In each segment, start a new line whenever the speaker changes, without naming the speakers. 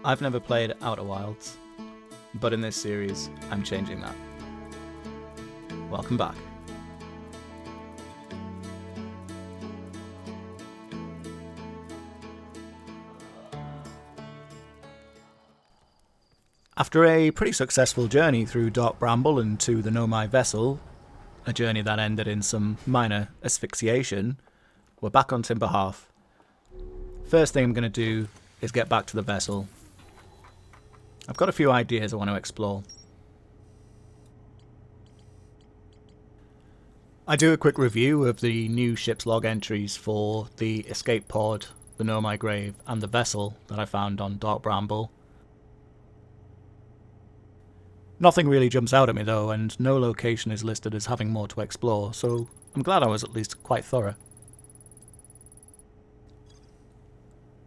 I've never played Outer Wilds, but in this series, I'm changing that. Welcome back. After a pretty successful journey through Dark Bramble and to the Nomai vessel, a journey that ended in some minor asphyxiation, we're back on Timber Hearth. First thing I'm going to do is get back to the vessel. I've got a few ideas I want to explore. I do a quick review of the new ship's log entries for the escape pod, the Nomai grave, and the vessel that I found on Dark Bramble. Nothing really jumps out at me though, and no location is listed as having more to explore, so I'm glad I was at least quite thorough.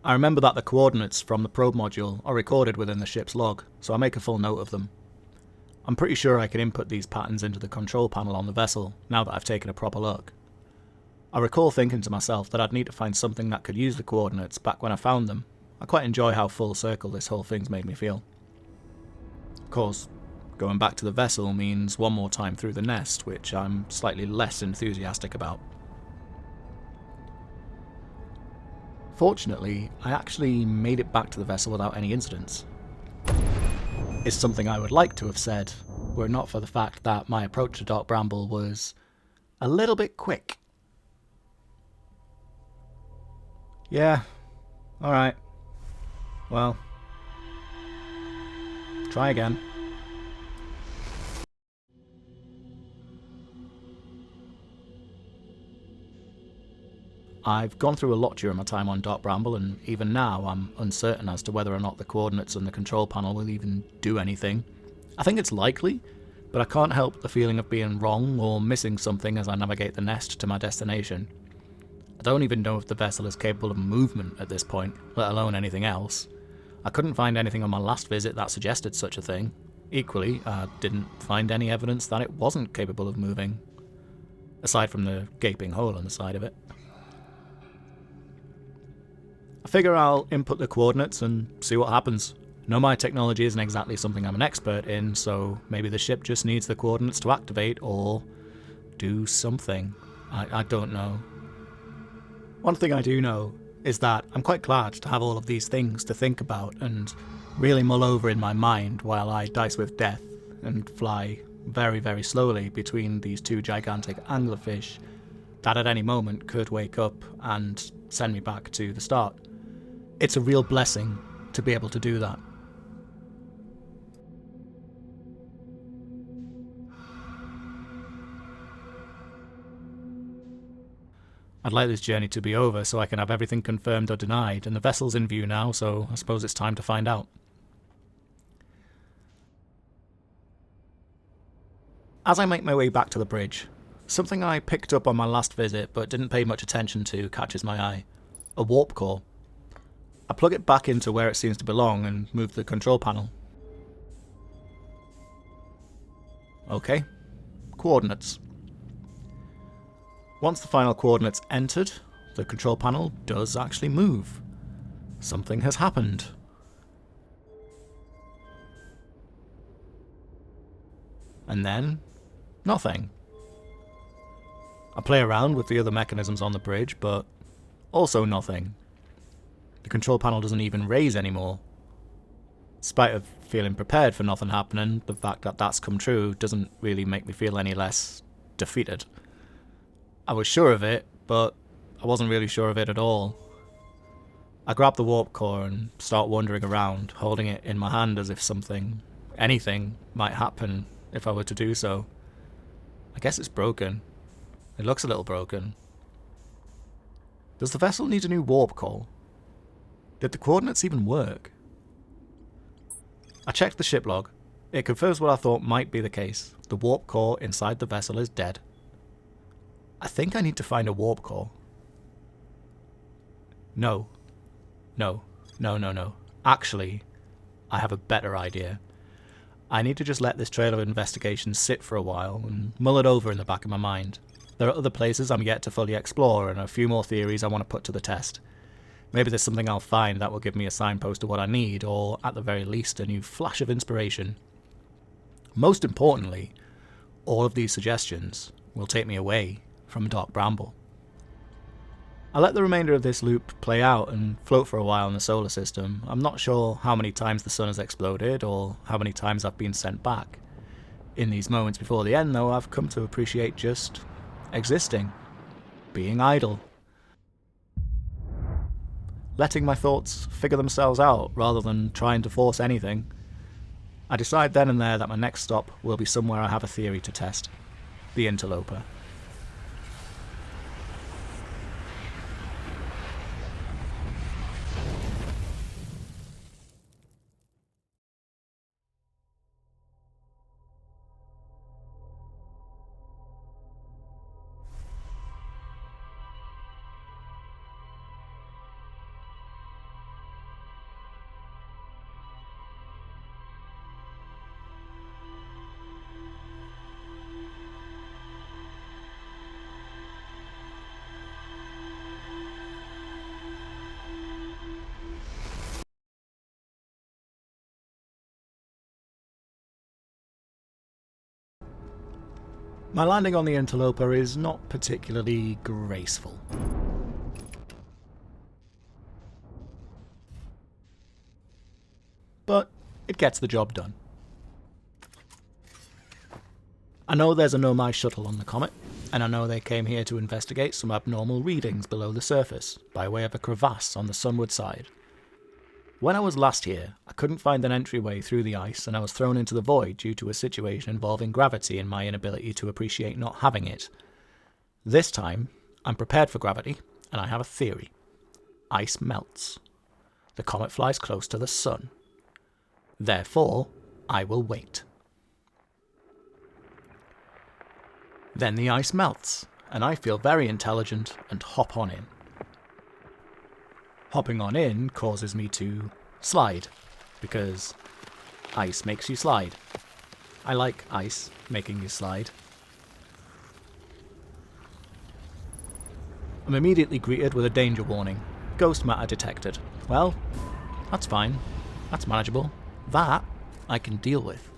I remember that the coordinates from the probe module are recorded within the ship's log, so I make a full note of them. I'm pretty sure I can input these patterns into the control panel on the vessel, now that I've taken a proper look. I recall thinking to myself that I'd need to find something that could use the coordinates back when I found them. I quite enjoy how full circle this whole thing's made me feel. Of course, going back to the vessel means one more time through the nest, which I'm slightly less enthusiastic about. Fortunately, I actually made it back to the vessel without any incidents. It's something I would like to have said, were it not for the fact that my approach to Dark Bramble was a little bit quick. Yeah, alright. Well, try again. I've gone through a lot during my time on Dark Bramble, and even now I'm uncertain as to whether or not the coordinates on the control panel will even do anything. I think it's likely, but I can't help the feeling of being wrong or missing something as I navigate the nest to my destination. I don't even know if the vessel is capable of movement at this point, let alone anything else. I couldn't find anything on my last visit that suggested such a thing. Equally, I didn't find any evidence that it wasn't capable of moving, aside from the gaping hole on the side of it. I figure I'll input the coordinates and see what happens. Nomai technology isn't exactly something I'm an expert in, so maybe the ship just needs the coordinates to activate or do something. I don't know. One thing I do know is that I'm quite glad to have all of these things to think about and really mull over in my mind while I dice with death and fly very, very slowly between these two gigantic anglerfish that at any moment could wake up and send me back to the start. It's a real blessing to be able to do that. I'd like this journey to be over so I can have everything confirmed or denied, and the vessel's in view now, so I suppose it's time to find out. As I make my way back to the bridge, something I picked up on my last visit but didn't pay much attention to catches my eye. A warp core. I plug it back into where it seems to belong and move the control panel. Okay, coordinates. Once the final coordinates entered, the control panel does actually move. Something has happened. And then, nothing. I play around with the other mechanisms on the bridge, but also nothing. The control panel doesn't even raise anymore. Despite of feeling prepared for nothing happening, the fact that that's come true doesn't really make me feel any less defeated. I was sure of it, but I wasn't really sure of it at all. I grab the warp core and start wandering around, holding it in my hand as if anything might happen if I were to do so. I guess it's broken. It looks a little broken. Does the vessel need a new warp core? Did the coordinates even work? I checked the ship log. It confirms what I thought might be the case. The warp core inside the vessel is dead. I think I need to find a warp core. No. Actually, I have a better idea. I need to just let this trail of investigation sit for a while and mull it over in the back of my mind. There are other places I'm yet to fully explore and a few more theories I want to put to the test. Maybe there's something I'll find that will give me a signpost to what I need, or at the very least a new flash of inspiration. Most importantly, all of these suggestions will take me away from Dark Bramble. I let the remainder of this loop play out and float for a while in the solar system. I'm not sure how many times the sun has exploded, or how many times I've been sent back. In these moments before the end, though, I've come to appreciate just existing, being idle, letting my thoughts figure themselves out rather than trying to force anything. I decide then and there that my next stop will be somewhere I have a theory to test. The Interloper. My landing on the Interloper is not particularly graceful. But it gets the job done. I know there's a Nomai shuttle on the comet, and I know they came here to investigate some abnormal readings below the surface, by way of a crevasse on the sunward side. When I was last here, I couldn't find an entryway through the ice, and I was thrown into the void due to a situation involving gravity and my inability to appreciate not having it. This time, I'm prepared for gravity, and I have a theory. Ice melts. The comet flies close to the sun. Therefore, I will wait. Then the ice melts, and I feel very intelligent and hop on in. Hopping on in causes me to slide, because ice makes you slide. I like ice making you slide. I'm immediately greeted with a danger warning. Ghost matter detected. Well, that's fine. That's manageable. That I can deal with.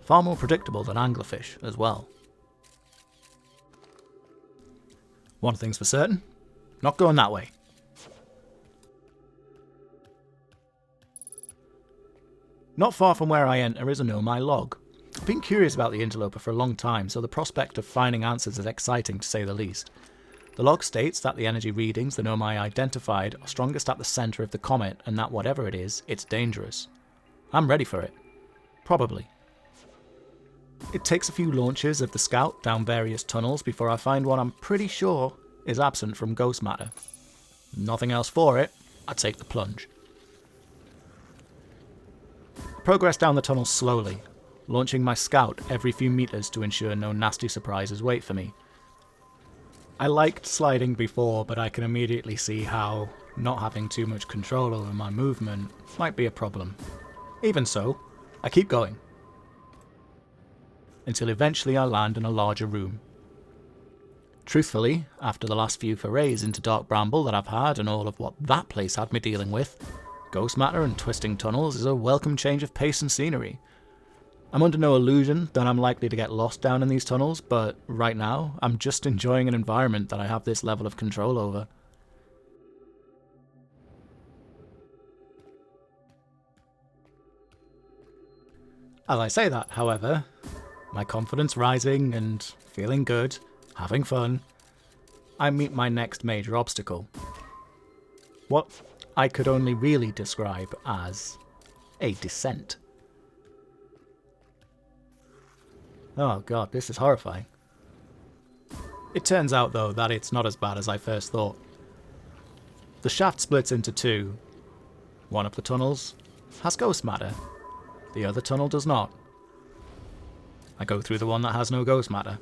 Far more predictable than anglerfish as well. One thing's for certain, not going that way. Not far from where I enter is a Nomai log. I've been curious about the Interloper for a long time, so the prospect of finding answers is exciting to say the least. The log states that the energy readings the Nomai identified are strongest at the centre of the comet, and that whatever it is, it's dangerous. I'm ready for it. Probably. It takes a few launches of the Scout down various tunnels before I find one I'm pretty sure is absent from ghost matter. Nothing else for it, I take the plunge. I progress down the tunnel slowly, launching my Scout every few meters to ensure no nasty surprises wait for me. I liked sliding before, but I can immediately see how not having too much control over my movement might be a problem. Even so, I keep going. Until eventually I land in a larger room. Truthfully, after the last few forays into Dark Bramble that I've had and all of what that place had me dealing with, ghost matter and twisting tunnels is a welcome change of pace and scenery. I'm under no illusion that I'm likely to get lost down in these tunnels, but right now, I'm just enjoying an environment that I have this level of control over. As I say that, however, my confidence rising and feeling good, having fun, I meet my next major obstacle. What I could only really describe as a descent. Oh god, this is horrifying. It turns out though that it's not as bad as I first thought. The shaft splits into two. One of the tunnels has ghost matter. The other tunnel does not. I go through the one that has no ghost matter.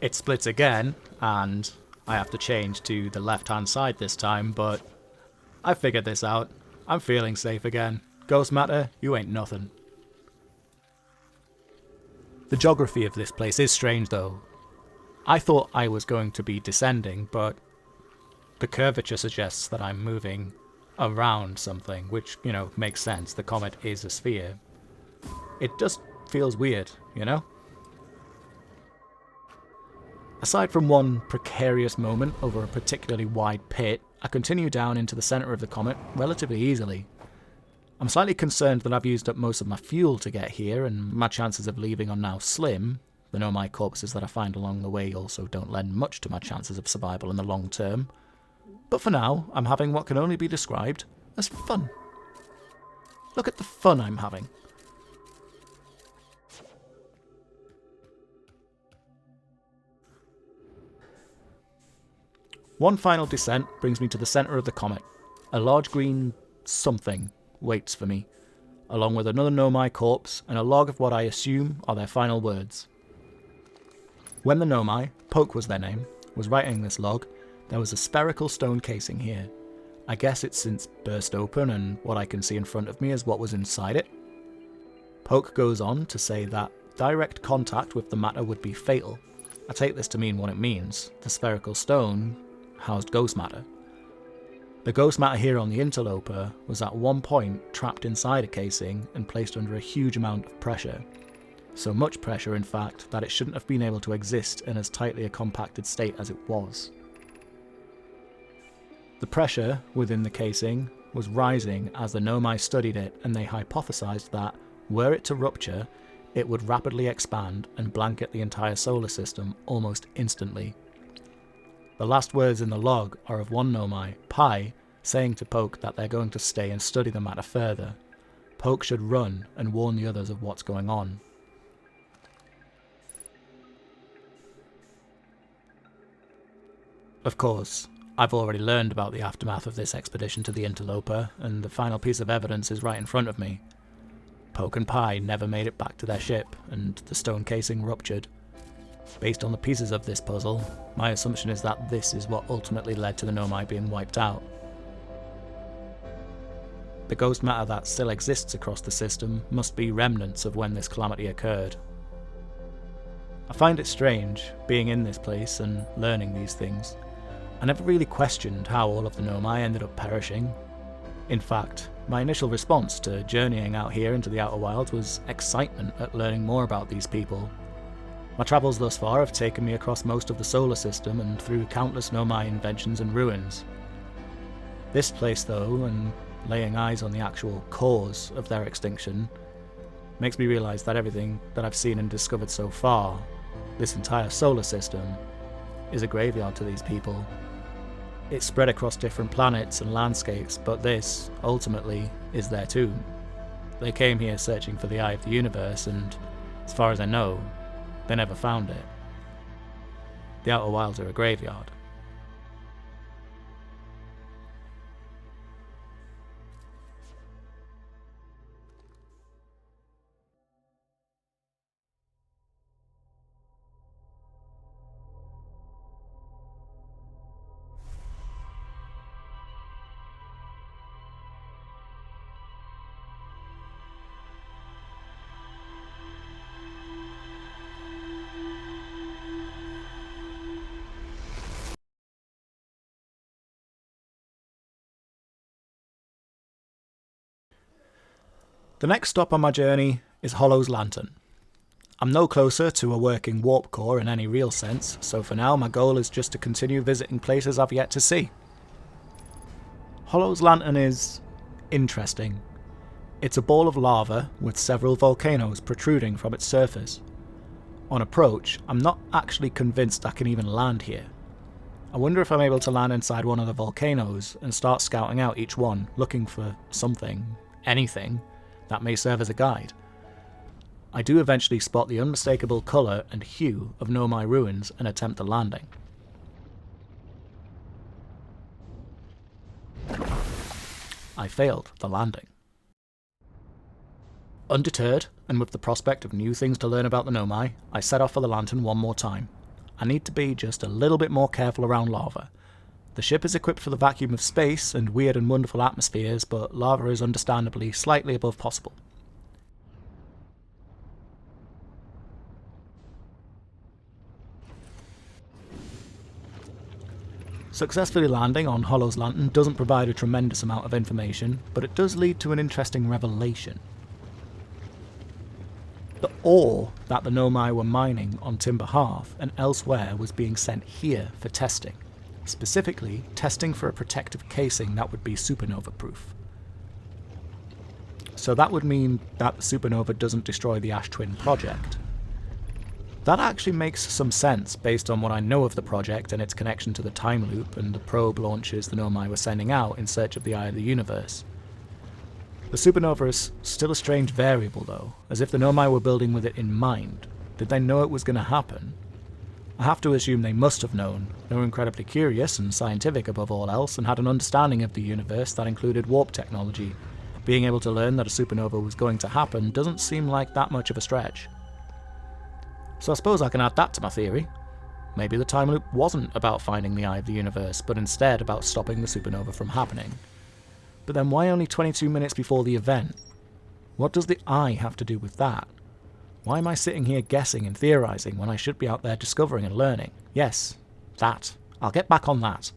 It splits again, and I have to change to the left-hand side this time, but I figured this out. I'm feeling safe again. Ghost matter, you ain't nothing. The geography of this place is strange though. I thought I was going to be descending, but The curvature suggests that I'm moving around something, which, makes sense. The comet is a sphere. It just feels weird, Aside from one precarious moment over a particularly wide pit, I continue down into the centre of the comet relatively easily. I'm slightly concerned that I've used up most of my fuel to get here, and my chances of leaving are now slim. The nomai corpses that I find along the way also don't lend much to my chances of survival in the long term. But for now, I'm having what can only be described as fun. Look at the fun I'm having. One final descent brings me to the centre of the comet. A large green something waits for me, along with another nomai corpse and a log of what I assume are their final words. When the nomai, Poke was their name, was writing this log, there was a spherical stone casing here. I guess it's since burst open, and what I can see in front of me is what was inside it. Poke goes on to say that direct contact with the matter would be fatal. I take this to mean what it means. The spherical stone housed ghost matter. The ghost matter here on the interloper was at one point trapped inside a casing and placed under a huge amount of pressure. So much pressure, in fact, that it shouldn't have been able to exist in as tightly a compacted state as it was. The pressure within the casing was rising as the nomai studied it, and they hypothesized that, were it to rupture, it would rapidly expand and blanket the entire solar system almost instantly. The last words in the log are of one nomai, Pi, saying to Poke that they're going to stay and study the matter further. Poke should run and warn the others of what's going on. Of course, I've already learned about the aftermath of this expedition to the interloper, and the final piece of evidence is right in front of me. Poke and Pi never made it back to their ship, and the stone casing ruptured. Based on the pieces of this puzzle, my assumption is that this is what ultimately led to the nomai being wiped out. The ghost matter that still exists across the system must be remnants of when this calamity occurred. I find it strange, being in this place and learning these things. I never really questioned how all of the nomai ended up perishing. In fact, my initial response to journeying out here into the Outer Wilds was excitement at learning more about these people. My travels thus far have taken me across most of the solar system and through countless nomai inventions and ruins. This place though, and laying eyes on the actual cause of their extinction, makes me realise that everything that I've seen and discovered so far, this entire solar system, is a graveyard to these people. It's spread across different planets and landscapes, but this, ultimately, is their tomb. They came here searching for the eye of the universe, and, as far as I know, they never found it. The Outer Wilds are a graveyard. The next stop on my journey is Hollow's Lantern. I'm no closer to a working warp core in any real sense, so for now my goal is just to continue visiting places I've yet to see. Hollow's Lantern is interesting. It's a ball of lava with several volcanoes protruding from its surface. On approach, I'm not actually convinced I can even land here. I wonder if I'm able to land inside one of the volcanoes and start scouting out each one, looking for something, anything, that may serve as a guide. I do eventually spot the unmistakable colour and hue of nomai ruins and attempt a landing. I failed the landing. Undeterred, and with the prospect of new things to learn about the nomai, I set off for the lantern one more time. I need to be just a little bit more careful around lava. The ship is equipped for the vacuum of space and weird and wonderful atmospheres, but lava is understandably slightly above possible. Successfully landing on Hollow's Lantern doesn't provide a tremendous amount of information, but it does lead to an interesting revelation. The ore that the Nomai were mining on Timber Hearth and elsewhere was being sent here for testing. Specifically, testing for a protective casing that would be supernova-proof. So that would mean that the supernova doesn't destroy the Ash Twin project. That actually makes some sense based on what I know of the project and its connection to the time loop and the probe launches the Nomai were sending out in search of the Eye of the Universe. The supernova is still a strange variable though, as if the Nomai were building with it in mind. Did they know it was going to happen? I have to assume they must have known. They were incredibly curious and scientific above all else and had an understanding of the universe that included warp technology. Being able to learn that a supernova was going to happen doesn't seem like that much of a stretch. So I suppose I can add that to my theory. Maybe the time loop wasn't about finding the Eye of the Universe, but instead about stopping the supernova from happening. But then why only 22 minutes before the event? What does the Eye have to do with that? Why am I sitting here guessing and theorising when I should be out there discovering and learning? Yes, that. I'll get back on that.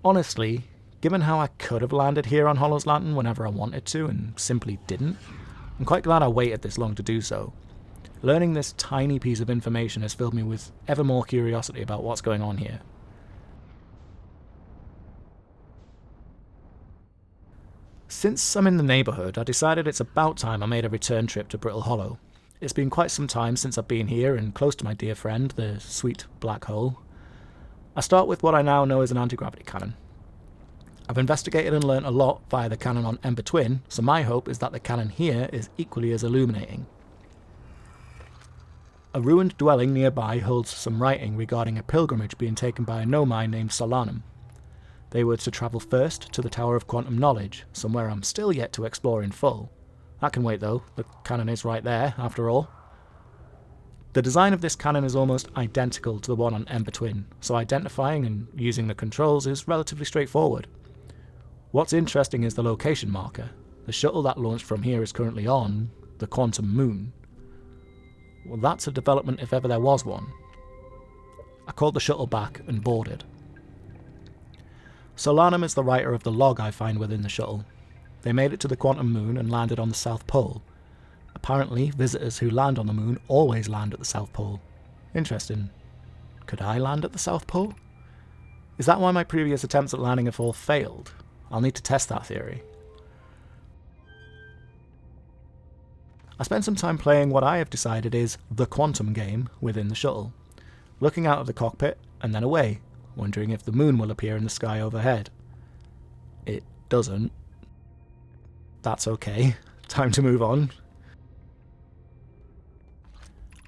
Honestly, given how I could have landed here on Hollow's Lantern whenever I wanted to and simply didn't, I'm quite glad I waited this long to do so. Learning this tiny piece of information has filled me with ever more curiosity about what's going on here. Since I'm in the neighbourhood, I decided it's about time I made a return trip to Brittle Hollow. It's been quite some time since I've been here and close to my dear friend, the sweet black hole. I start with what I now know as an anti-gravity cannon. I've investigated and learnt a lot via the cannon on Ember Twin, so my hope is that the cannon here is equally as illuminating. A ruined dwelling nearby holds some writing regarding a pilgrimage being taken by a Nomai named Solanum. They were to travel first to the Tower of Quantum Knowledge, somewhere I'm still yet to explore in full. That can wait though, the cannon is right there, after all. The design of this cannon is almost identical to the one on Ember Twin, so identifying and using the controls is relatively straightforward. What's interesting is the location marker. The shuttle that launched from here is currently on the Quantum Moon. Well, that's a development if ever there was one. I called the shuttle back and boarded. Solanum is the writer of the log I find within the shuttle. They made it to the Quantum Moon and landed on the South Pole. Apparently, visitors who land on the Moon always land at the South Pole. Interesting. Could I land at the South Pole? Is that why my previous attempts at landing have all failed? I'll need to test that theory. I spent some time playing what I have decided is the quantum game within the shuttle, looking out of the cockpit and then away, wondering if the moon will appear in the sky overhead. It doesn't. That's okay. Time to move on.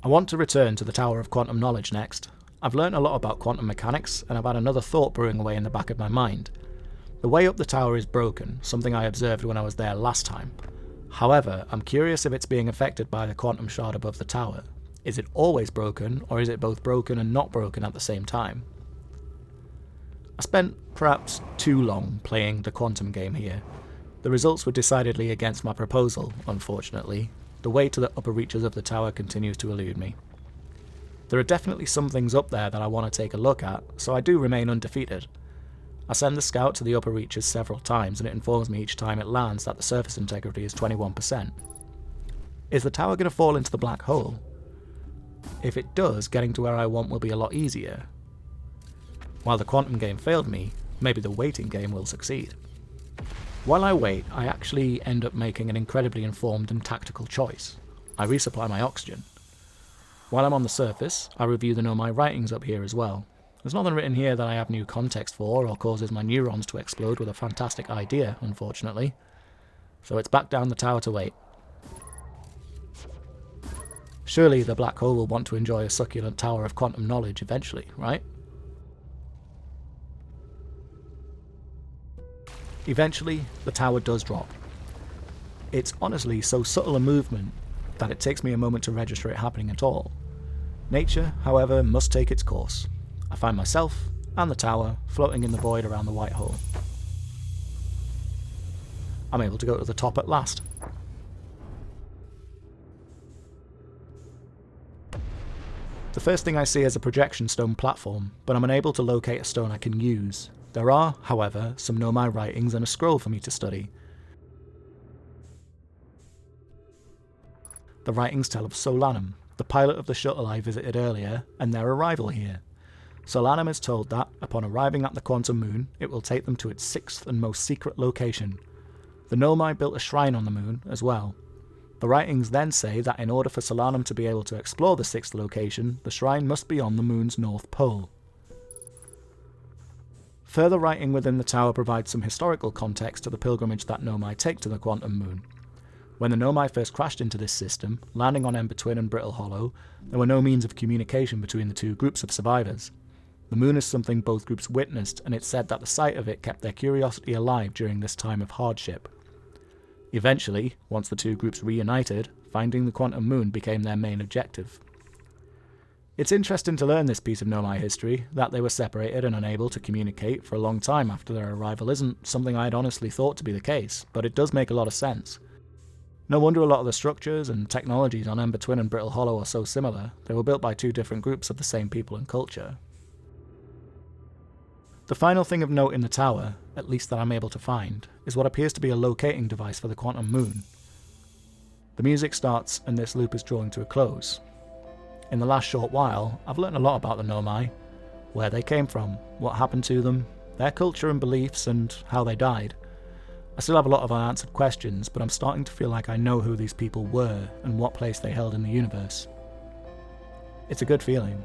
I want to return to the Tower of Quantum Knowledge next. I've learnt a lot about quantum mechanics, and I've had another thought brewing away in the back of my mind. The way up the tower is broken, something I observed when I was there last time. However, I'm curious if it's being affected by the quantum shard above the tower. Is it always broken, or is it both broken and not broken at the same time? I spent perhaps too long playing the quantum game here. The results were decidedly against my proposal, unfortunately. The way to the upper reaches of the tower continues to elude me. There are definitely some things up there that I want to take a look at, so I do remain undefeated. I send the scout to the upper reaches several times and it informs me each time it lands that the surface integrity is 21%. Is the tower going to fall into the black hole? If it does, getting to where I want will be a lot easier. While the quantum game failed me, maybe the waiting game will succeed. While I wait, I actually end up making an incredibly informed and tactical choice. I resupply my oxygen. While I'm on the surface, I review the Nomai writings up here as well. There's nothing written here that I have new context for or causes my neurons to explode with a fantastic idea, unfortunately. So it's back down the tower to wait. Surely the black hole will want to enjoy a succulent tower of quantum knowledge eventually, right? Eventually, the tower does drop. It's honestly so subtle a movement that it takes me a moment to register it happening at all. Nature, however, must take its course. I find myself and the tower floating in the void around the white hole. I'm able to go to the top at last. The first thing I see is a projection stone platform, but I'm unable to locate a stone I can use. There are, however, some Nomai writings and a scroll for me to study. The writings tell of Solanum, the pilot of the shuttle I visited earlier, and their arrival here. Solanum is told that, upon arriving at the Quantum Moon, it will take them to its sixth and most secret location. The Nomai built a shrine on the moon as well. The writings then say that in order for Solanum to be able to explore the sixth location, the shrine must be on the moon's north pole. Further writing within the tower provides some historical context to the pilgrimage that Nomai take to the Quantum Moon. When the Nomai first crashed into this system, landing on Ember Twin and Brittle Hollow, there were no means of communication between the two groups of survivors. The moon is something both groups witnessed, and it's said that the sight of it kept their curiosity alive during this time of hardship. Eventually, once the two groups reunited, finding the Quantum Moon became their main objective. It's interesting to learn this piece of Nomai history. That they were separated and unable to communicate for a long time after their arrival isn't something I'd honestly thought to be the case, but it does make a lot of sense. No wonder a lot of the structures and technologies on Ember Twin and Brittle Hollow are so similar. They were built by two different groups of the same people and culture. The final thing of note in the tower, at least that I'm able to find, is what appears to be a locating device for the Quantum Moon. The music starts and this loop is drawing to a close. In the last short while, I've learned a lot about the Nomai, where they came from, what happened to them, their culture and beliefs, and how they died. I still have a lot of unanswered questions, but I'm starting to feel like I know who these people were and what place they held in the universe. It's a good feeling.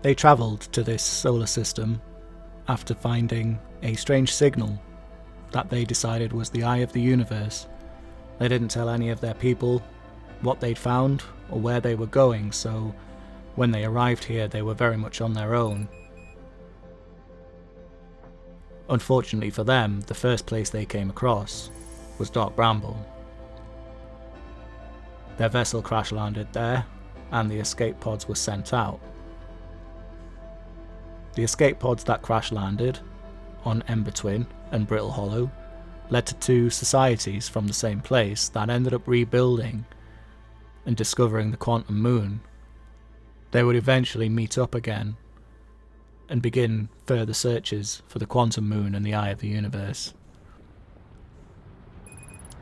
They travelled to this solar system after finding a strange signal that they decided was the eye of the universe. They didn't tell any of their people what they'd found or where they were going, so when they arrived here they were very much on their own. Unfortunately for them, the first place they came across was Dark Bramble. Their vessel crash landed there, and the escape pods were sent out. The escape pods that crash landed on Ember Twin and Brittle Hollow led to two societies from the same place that ended up rebuilding and discovering the Quantum Moon. They would eventually meet up again and begin further searches for the Quantum Moon and the Eye of the Universe.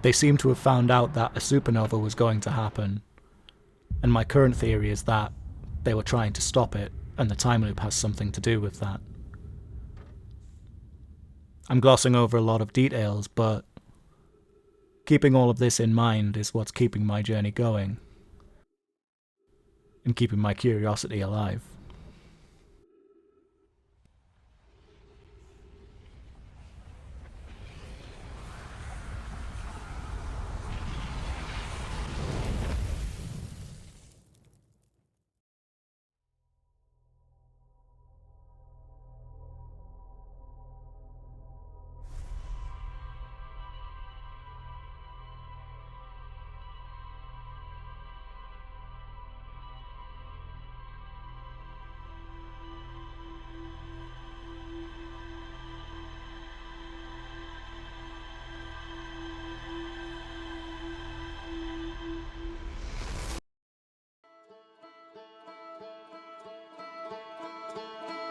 They seem to have found out that a supernova was going to happen, and my current theory is that they were trying to stop it, and the time loop has something to do with that. I'm glossing over a lot of details, but keeping all of this in mind is what's keeping my journey going, and keeping my curiosity alive.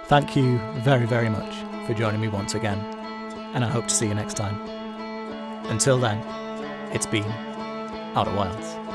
Thank you very, very much for joining me once again, and I hope to see you next time. Until then, it's been Outer Wilds.